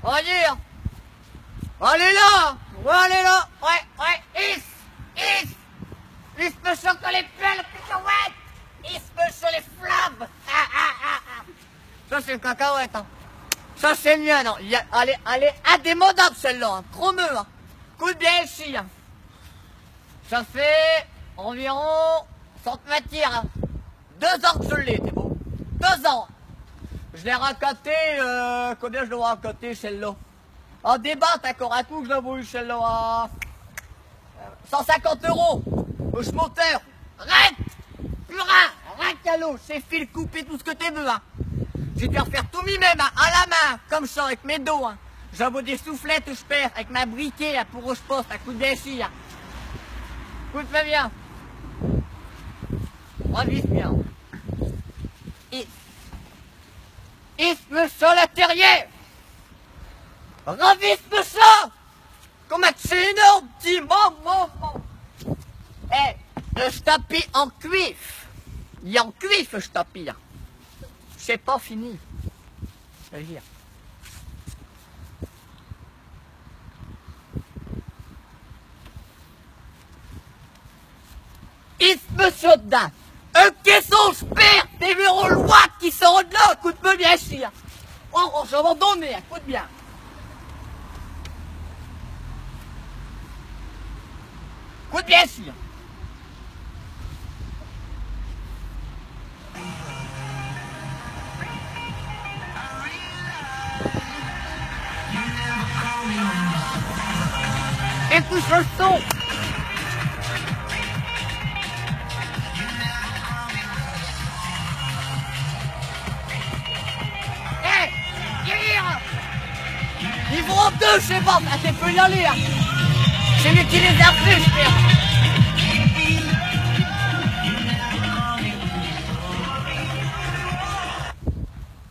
Allez, allez là, allez là, ouais, il se me choque les pelles, cacahuètes, il se me choque les flammes, Ça c'est le cacahuète, hein. Ça c'est le mien, non, elle est indémodable celle-là, hein. Trop mûr, hein. Coule bien ici, hein. Ça fait environ, sans te mentir, hein, 2 ans que je l'ai, t'es beau, 2 ans. Je l'ai racaté, combien je l'ai racaté celle-là? En débat, encore un coup que je l'ai voulu celle-là à 150 €. Bouche moteur, arrête, purin, arrête à l'eau, c'est fil coupé, tout ce que tu veux, hein. J'ai dû refaire tout mi-même, hein, à la main, comme ça, avec mes dos, hein. J'envoie des soufflettes, je perds, avec ma briquet, là, pour où je poste, à coup de déchire, hein. Écoute-moi bien. Revise bien. Isme sur le terrier. Ravisse-me ça. Comme un énorme petit moment. Eh, je tapis en cuif. Il y a en cuif, je tapis. C'est pas fini. Je veux dire. Isme sur dedans. Un caisson, je perds des verrous lois qui sont de là. Écoute-moi bien, chien. Oh, je vais m'en donner, écoute bien. Écoute bien, chien. Écoute le son. Ils vont en deux, je sais pas, ça t'es peut y aller, hein. C'est lui qui les a fait, je perds.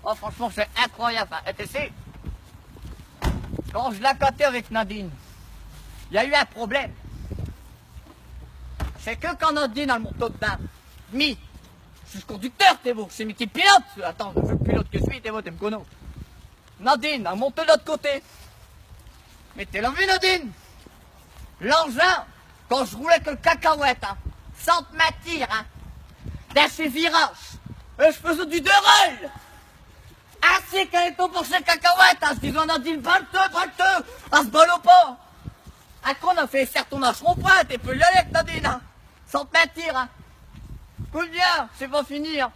Oh, franchement, c'est incroyable, hein. Et tu sais, quand je l'ai caté avec Nadine, il y a eu un problème. C'est que quand Nadine a le monteau de bain, je suis conducteur, t'es beau, c'est moi qui pilote. Attends, je pilote que je suis, t'es beau, t'es me connais. Nadine a monté de l'autre côté. Mais t'es vu, Nadine? L'engin, quand je roulais que le cacahuète, hein, sans te mentir, hein, dans ces virages, je faisais du derail. Ainsi qu'elle est pour ces cacahuètes, hein, je disais, Nadine, balle-te, à se balle pas. Après, on a fait certes ton acheron point, t'es peu y aller avec Nadine, hein, sans te mentir, hein. Coule bien, c'est pas finir.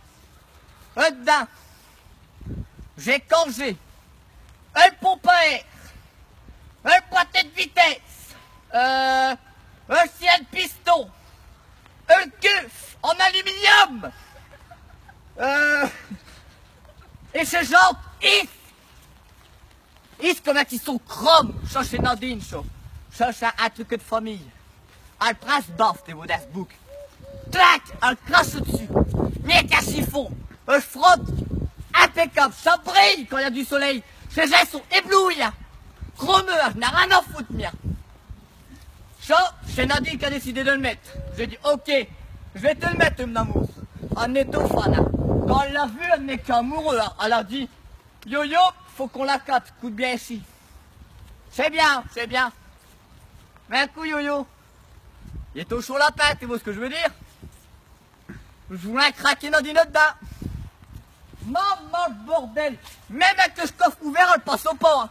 Dedans, j'ai congé. Un pompe à air, un boîtier de vitesse, un ciel piston, un cuff en aluminium, et ces jantes, comment ils sont chrome, ça c'est Nadine, ça c'est un truc de famille. Elle presse baffe, t'es beau d'Asbook. Clac, elle crache dessus, mais qu'à chiffon, je frotte, impeccable, ça brille quand il y a du soleil. Ces gens sont éblouis, hein. Chromeur, je n'ai rien à foutre, mien. Ça, c'est Nadine qui a décidé de le mettre. J'ai dit, ok, je vais te le mettre, mon amour. En étoffant, hein. Quand elle l'a vu, elle n'est qu'amoureux, hein. Elle a dit, yo, faut qu'on la capte, coûte bien ici. C'est bien, c'est bien. Mais un coup, yo, il est au chaud la patte, tu vois ce que je veux dire? Je voulais craquer Nadine dedans. Maman, bordel! Même avec le coffre ouvert, elle passe au pas. Hein.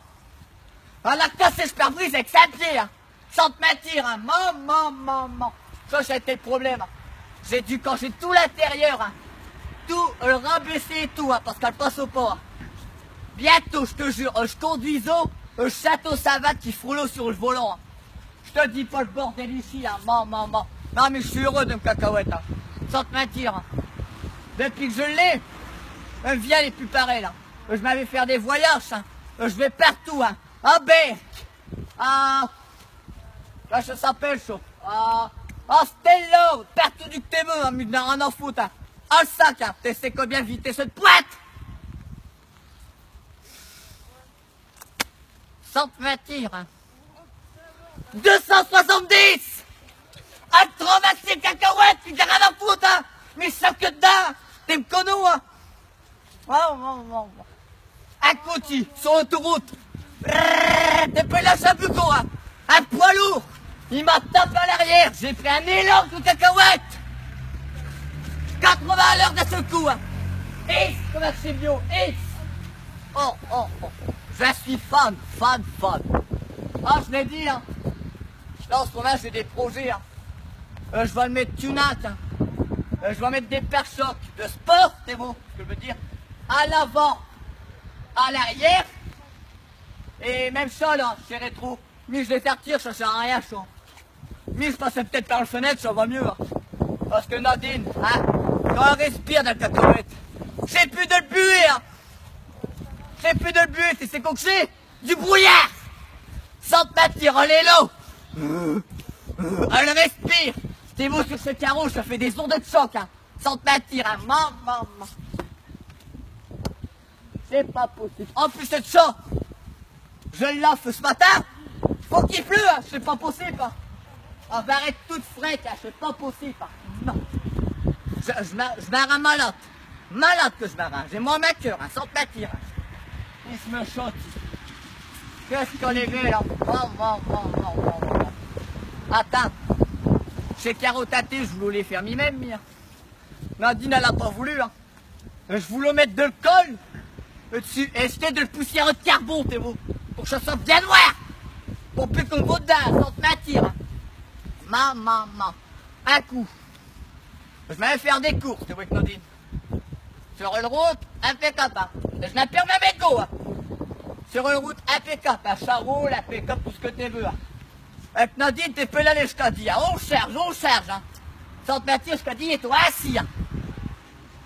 Elle a cassé ce pare-brise avec sa pied, hein. Sans te mentir, hein. Maman. Ça, c'était le problème. Hein. J'ai dû cacher tout l'intérieur, hein. Tout le rabaisser et tout, hein, parce qu'elle passe au pas. Hein. Bientôt, je te jure, je conduis au château savate qui frôle sur le volant. Hein. Je te dis pas le bordel ici, hein. Maman. Non, mais je suis heureux de me cacahuète, hein. Sans te mentir, hein. Depuis que je l'ai, un vient les plus pareil là. Je m'avais fait des voyages, hein. Je vais partout, hein. À Berck, là ça s'appelle ça. À Stella, partout du que t'es hein, mais n'a rien à foutre, hein. À le sac, hein. Tu sais combien de vitesse de pointe? Sans te mentir, hein. 270. À 36 cacahuètes, tu n'as rien à foutre, hein. Mais ça que dedans, t'es me connu, hein. Oh. Un côté, sur l'autoroute, Depuis là, ça plus quoi, hein. Un poids lourd. Il m'a tapé à l'arrière. J'ai pris un élan de cacahuète. 80 à l'heure d'un seul coup, hein. X, comme un chibio, X. Oh. Je suis fan. Ah, je l'ai dit, hein. Là, en ce moment, j'ai des projets, hein. Je vais mettre tunac, hein. Je vais mettre des pare-chocs de sport, c'est bon, ce que je veux dire. À l'avant, à l'arrière. Et même ça, là, chez Rétro. Mais je les retire, ça sert à rien, ça. Mais je passais peut-être par la fenêtre, ça va mieux, hein. Parce que Nadine, hein, quand elle respire dans le cacahuète, c'est plus de le buer, hein. C'est plus de le buer, c'est quoi que c'est? Du brouillard. Sans te matière, elle est là. Elle respire. C'était vous sur ce carreau, ça fait des ondes de choc, hein. Sans te matière, hein. Maman. C'est pas possible. En plus de ça, je le lave ce matin. Faut qu'il pleut, hein. C'est pas possible, hein. On va arrêter toute fraîche, hein. C'est pas possible, hein. Non. Je m'arrête malade. Malade que je m'arrête. J'ai mon cœur, hein. Sans te matière, hein. Il se me choque. Qu'est-ce qu'on est vu là? Attends. Chez Carotaté, je voulais les faire moi-même, hein. Nadine, elle a pas voulu, hein. Je voulais mettre de le colle dessus et jeter de la poussière de carbone, t'es beau. Pour que ça soit bien noir. Pour plus qu'on vaut dedans, sans te matière, hein. Maman. Un coup. Je vais faire des courses, t'es beau avec Nadine. Sur une route, impeccable, hein. Je n'ai perds même écho, hein. Sur une route impeccable, hein. Ça roule, impeccable, tout ce que tu veux, hein. Avec Nadine, t'es peu là, je t'ai dit, hein. On charge, hein. Sans te mentir, je t'ai dit, et toi assis, hein.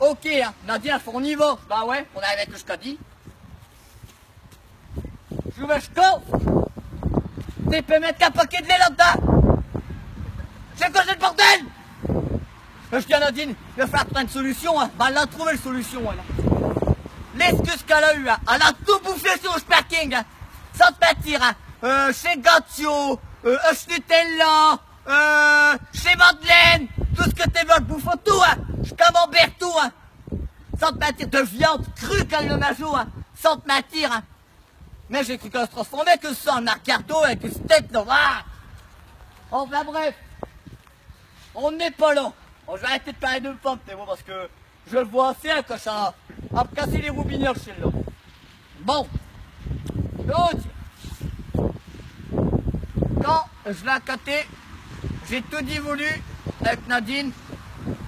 Ok, hein. Nadine, on y va. Bah ouais, on arrive avec ce que je t'ai dit. Je me chauffe. Tu peux mettre un paquet de lait là-dedans. C'est quoi ce bordel? Je dis à Nadine, il va falloir trouver une solution, hein. Bah, elle a trouvé une solution, hein. L'excuse qu'elle a eue, hein. Elle a tout bouffé sur le parking, hein. Sans te mentir, hein. Chez Gazio, chez Nutella, chez Madeleine, tout ce que tu veux, bouffe tout, hein. Je camembert tout, hein. Sans te mentir, de viande crue qu'elle le majo, hein. Sans te mentir, hein. Mais j'ai cru qu'elle se transformait que ça en arcardo avec une tête là. Ah. Enfin bref, on n'est pas là. Bon, je vais arrêter de parler de pompe, c'est bon, parce que je le vois assez, hein, que ça a cassé les roubignoles chez là. Bon, donc, quand je l'ai accaté, j'ai tout dit voulu avec Nadine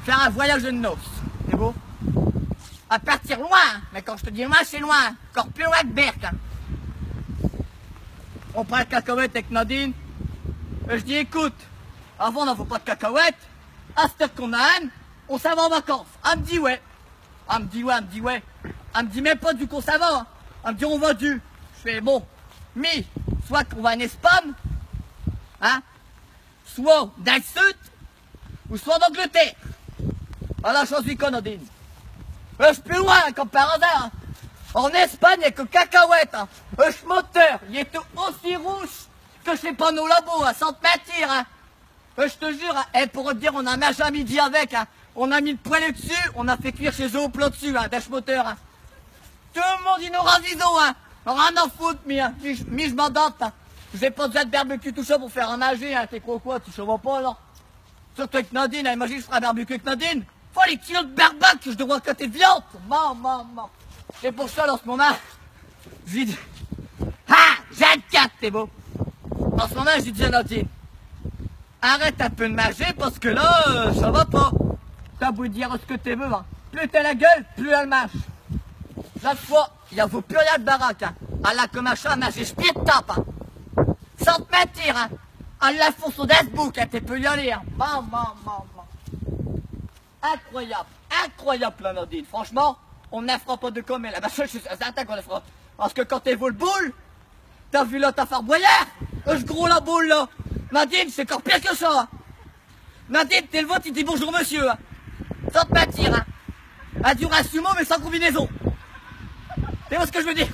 faire un voyage de noces, c'est beau. À partir loin, hein. Mais quand je te dis loin, c'est loin, hein. Encore plus loin que Berck, hein. On prend le cacahuète avec Nadine. Et je dis, écoute, avant on n'en faut pas de cacahuètes. À cette heure qu'on a un, on s'en va en vacances. Elle me dit ouais. Elle me dit ouais. Elle me dit même pas du coup ça va, hein. Elle me dit on va du. Je fais bon. Mais, soit qu'on va en Espagne, hein, soit dans le sud, ou soit en Angleterre. Voilà, je suis con, Nadine. Je suis plus loin, comme par hasard, hein. En Espagne, il n'y a que cacahuètes, hein. Ce moteur, il est aussi rouge que chez Panneau Labo, hein, sans te mentir, hein. Je te jure, hein. Et pour te dire, on a un à midi avec, hein. On a mis le poêle dessus, on a fait cuire chez eux au plat dessus, hein, d'H moteur, hein. Tout le monde, il nous rasise, hein. Rien à foutre, hein. Mais je m'adapte, hein. J'ai pas besoin de barbecue tout ça pour faire un manger, hein. T'es quoi, tu savais pas, là. Surtout avec Nadine, hein. Imagine, je ferai un barbecue avec Nadine. Faut les kilos de barbac que je devrais côté de viande. Maman. C'est pour ça, là, en ce moment, j'ai dit, ah, j'ai un 4, t'es beau. En ce moment, j'ai dit à Nadine, arrête un peu de manger parce que là, ça va pas. T'as beau dire ce que tu veux, hein. Plus t'as la gueule, plus elle marche. Chaque fois, il en faut plus rien de baraque, hein. Elle a comme un chat à marcher, je pied de tape, hein. Sans te mentir, hein. Elle la fonce au Facebook, hein, tu peux y aller, hein. Maman. Incroyable, la Nadine. Franchement, on ne fera pas de comme elle. Bah, je suis certain qu'on le fera. Parce que quand t'es vu le boule, t'as vu là ta Far Boyard, ce gros la boule là. Nadine, c'est encore pire que ça, hein. Nadine, t'es le vote, il dit bonjour monsieur, hein. Sans te mentir, hein. Un dur à sumo, mais sans combinaison. Tu vois ce que je veux dire?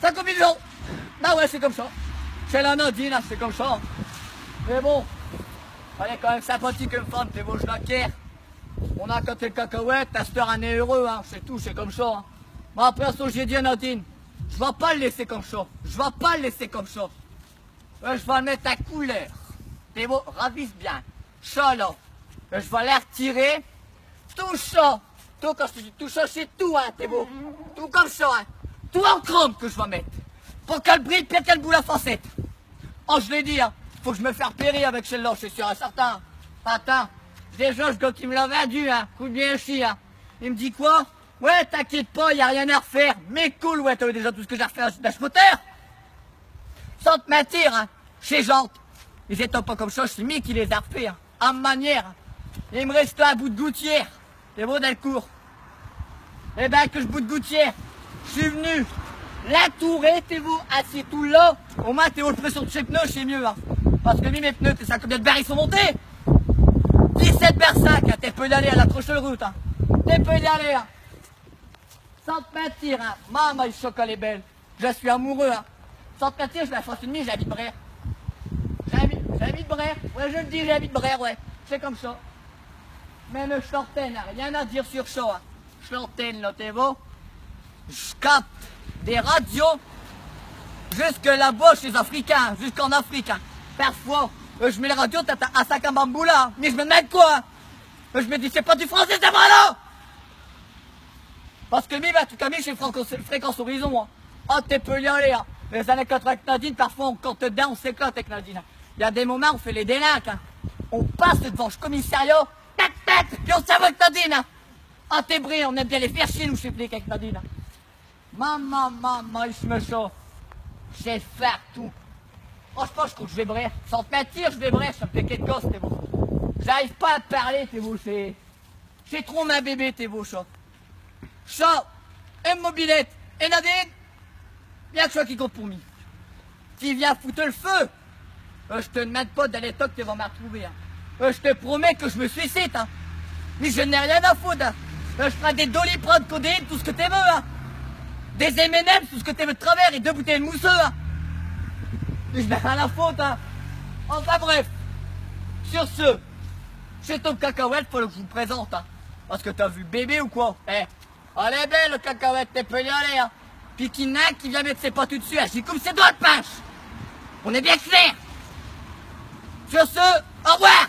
Sans combinaison. Bah ouais, c'est comme ça. Chez la Nadine, hein, c'est comme ça. Mais bon, elle est quand même sympathique comme femme, t'es beau, je la quière. On a côté le cacahuète, à cette heure, on est heureux, hein. C'est tout, c'est comme ça, hein. Bon, après, ça, j'ai dit à Nadine, Je vais pas le laisser comme ça. Je vais pas le laisser comme ça. Je vais le mettre à couleur. T'es beau, ravisse bien. Ça là. Je vais les retirer. Tout ça. Tout, quand je te dis tout ça, c'est tout, hein, t'es beau. Tout comme ça, hein. Tout en chrome que je vais mettre. Pour qu'elle brille, pire qu'elle boule la facette. Oh, je l'ai dit, hein. Faut que je me fasse repérer avec celle-là, c'est sûr, certain. Attends. Déjà, ce gars qui me l'a vendu, hein. Coup de bien chi, hein. Il me dit quoi? Ouais, t'inquiète pas, y a rien à refaire. Mais cool, ouais, t'as déjà tout ce que j'ai refait d'un scooter. Sans te mentir, hein. Chez Jante. Ils étaient pas comme ça, c'est lui qui les a refait, hein. À ma manière. Il me reste un bout de gouttière. C'est beau Delcourt. Eh ben, que je bout de gouttière. Je suis venu l'entourer, t'es vous, assis tout là. Au moins, t'es haut le pression de chez pneus, c'est mieux, hein. Parce que mes pneus, t'es ça combien de barres ils sont montés? 17 barres 5, hein. T'es peu d'aller à la prochaine route, hein. T'es peu d'aller, hein. Sans te mentir, hein. Maman, le chocolat est belle. Je suis amoureux, hein. Sans te mentir, je la France une nuit, j'habite Brère. J'habite Brère. Ouais, je le dis, j'habite Brère, ouais. C'est comme ça. Même Chortaine, hein. Rien à dire sur ça, hein. Chortaine, là, t'es beau. Je capte des radios jusque là-bas chez les Africains, jusqu'en Afrique, hein. Parfois, je mets les radios à Sakambamboula, hein. Mais je me demande quoi, hein. Je me dis, c'est pas du français, c'est moi là. Parce que mi, bah, tout comme chez Fréquence Horizon, hein. Oh, t'es peu y aller, hein. Les années 80 avec Nadine, parfois on compte dedans, on s'éclate avec Nadine, hein. Il y a des moments où on fait les délinques, hein. On passe devant le commissariat, tac, tac, puis on s'avoue avec Nadine, hein. Ah, t'es brillant, on aime bien les faire chier, nous, chez flics avec Nadine, hein. Maman, il me chauffe. Je sais faire tout. Oh, je pense que je vais bref. Sans te mentir, je vais bref, ça me fait quelque chose, t'es beau. J'arrive pas à te parler, t'es beau, c'est trop ma bébé, t'es beau, chat. Chat, une mobilette, et Nadine, bien que ça qui compte pour moi. Tu viens foutre le feu. Je te demande pas d'aller toc, tu vas me retrouver, hein. Je te promets que je me suicide, hein. Mais je n'ai rien à foutre, hein. Je ferai des doliprane, codéine, tout ce que tu veux, hein. Des M&M's, tout ce que tu veux de travers, et 2 bouteilles de mousseux, hein. Mais je n'ai rien à foutre, hein. Enfin bref. Sur ce, chez ton cacahuète, faut que je vous présente, hein. Parce que t'as vu bébé ou quoi? Eh, elle est belle, le cacahuète, t'es peu y aller, hein. Puis qu'il y en a qui vient mettre ses pattes dessus, hein. J'y coupe ses doigts de pinche. On est bien clair. Sur ce, au revoir.